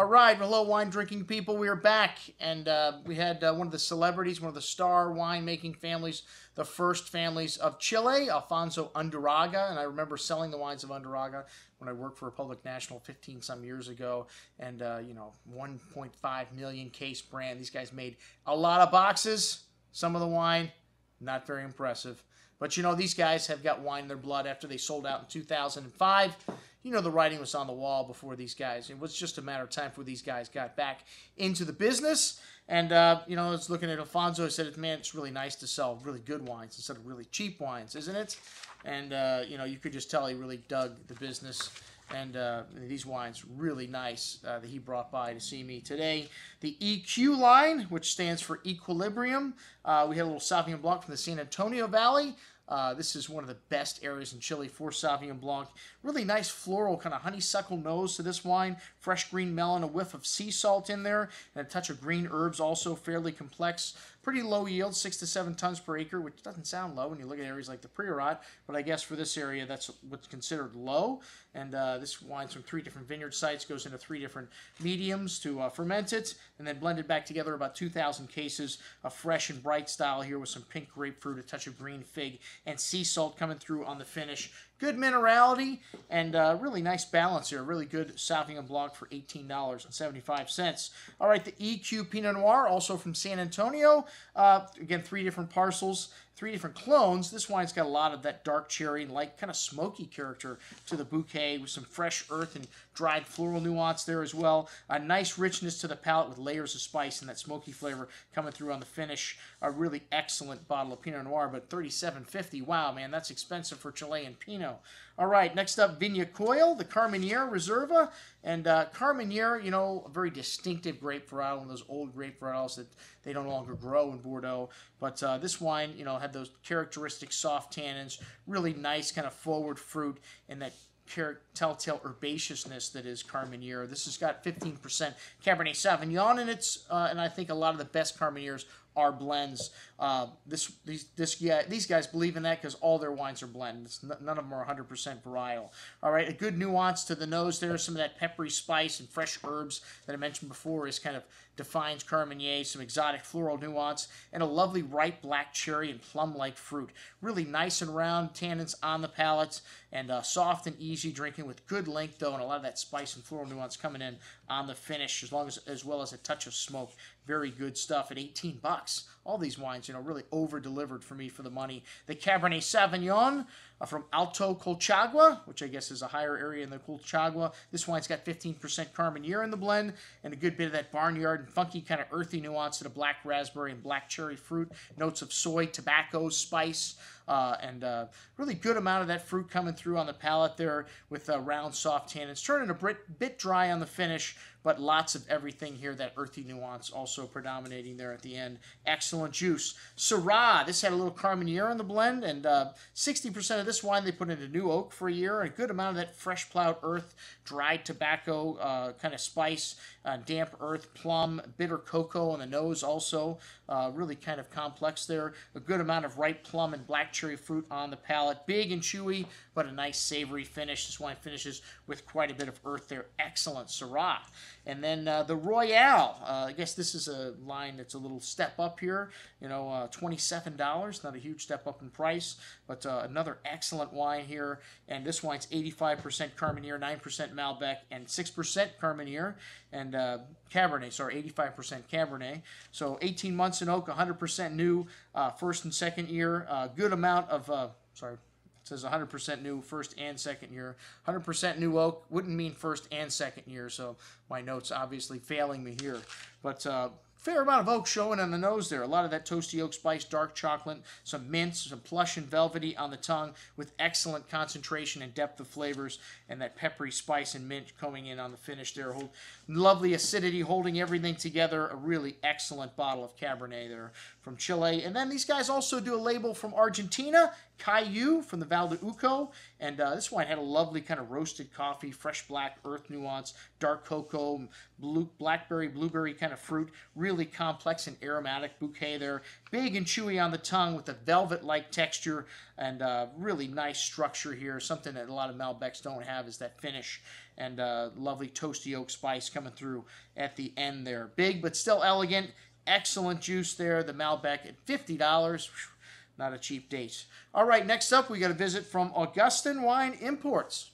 All right, hello, wine drinking people. We are back, and we had one of the celebrities, one of the star winemaking families, the first families of Chile, Alfonso Undurraga. And I remember selling the wines of Undurraga when I worked for Republic National 15 some years ago. And, 1.5 million case brand. These guys made a lot of boxes. Some of the wine, not very impressive. But, these guys have got wine in their blood after they sold out in 2005. The writing was on the wall before these guys. It was just a matter of time before these guys got back into the business. And, I was looking at Alfonso. I said, man, it's really nice to sell really good wines instead of really cheap wines, isn't it? And, you could just tell he really dug the business. And these wines, really nice, that he brought by to see me today. The EQ line, which stands for Equilibrium. We had a little Sauvignon Blanc from the San Antonio Valley. This is one of the best areas in Chile for Sauvignon Blanc. Really nice floral, kind of honeysuckle nose to this wine. Fresh green melon, a whiff of sea salt in there, and a touch of green herbs, also fairly complex. Pretty low yield, 6 to 7 tons per acre, which doesn't sound low when you look at areas like the Priorat, but I guess for this area, that's what's considered low. And this wine's from 3 different vineyard sites, goes into 3 different mediums to ferment it, and then blended back together about 2,000 cases of fresh and bright style here with some pink grapefruit, a touch of green fig, and sea salt coming through on the finish. Good minerality and really nice balance here. Really good Sauvignon Blanc for $18.75. All right, the EQ Pinot Noir, also from San Antonio. Again, 3 different parcels, 3 different clones. This wine's got a lot of that dark cherry and light kind of smoky character to the bouquet with some fresh earth and dried floral nuance there as well. A nice richness to the palate with layers of spice and that smoky flavor coming through on the finish. A really excellent bottle of Pinot Noir, but $37.50. Wow, man, that's expensive for Chilean Pinot. All right, next up, Vina Koyle, the Carmenere Reserva. And Carmenere, a very distinctive grape varietal, one of those old grape varietals that they no longer grow in Bordeaux. But this wine, had those characteristic soft tannins, really nice kind of forward fruit, and that telltale herbaceousness that is Carmenere. This has got 15% Cabernet Sauvignon in it, and I think a lot of the best Carmeneres are blends. These guys believe in that because all their wines are blends. None of them are 100% varietal. All right, a good nuance to the nose there. Some of that peppery spice and fresh herbs that I mentioned before is kind of defines Carmenere. Some exotic floral nuance and a lovely ripe black cherry and plum-like fruit. Really nice and round tannins on the palate and soft and easy drinking with good length though, and a lot of that spice and floral nuance coming in on the finish, as well as a touch of smoke. Very good stuff at $18. All these wines, really over-delivered for me for the money. The Cabernet Sauvignon from Alto Colchagua, which I guess is a higher area in the Colchagua. This wine's got 15% Carmenere in the blend and a good bit of that barnyard and funky kind of earthy nuance to the black raspberry and black cherry fruit. Notes of soy, tobacco, spice, and really good amount of that fruit coming through on the palate there with round, soft tannins. Turning a bit dry on the finish, but lots of everything here, that earthy nuance also predominating there at the end. Excellent juice. Syrah, this had a little Carmenere in the blend, and 60% of this wine they put into new oak for a year. A good amount of that fresh plowed earth, dried tobacco kind of spice, damp earth, plum, bitter cocoa on the nose also. Really kind of complex there. A good amount of ripe plum and black cherry fruit on the palate. Big and chewy, but a nice savory finish. This wine finishes with quite a bit of earth there. Excellent Syrah. And then the Royale. I guess this is a line that's a little step up here. $27. Not a huge step up in price, but another excellent wine here. And this wine's 85% Carmenere, 9% Malbec, and 6% Carmenere. And Cabernet, sorry, 85% Cabernet. So 18 months in oak, 100% new, first and second year. Good amount of, it says 100% new first and second year. 100% new oak wouldn't mean first and second year, so my notes obviously failing me here. But fair amount of oak showing on the nose there. A lot of that toasty oak spice, dark chocolate, some mint, some plush and velvety on the tongue with excellent concentration and depth of flavors, and that peppery spice and mint coming in on the finish there. Lovely acidity holding everything together. A really excellent bottle of Cabernet there from Chile. And then these guys also do a label from Argentina, Cayu from the Val de Uco, and this wine had a lovely kind of roasted coffee, fresh black earth nuance, dark cocoa, blackberry, blueberry kind of fruit, really complex and aromatic bouquet there, big and chewy on the tongue with a velvet-like texture, and really nice structure here. Something that a lot of Malbecs don't have is that finish, and lovely toasty oak spice coming through at the end there. Big but still elegant, excellent juice there. The Malbec at $50. Not a cheap date. All right, next up we got a visit from Augustin Wine Imports.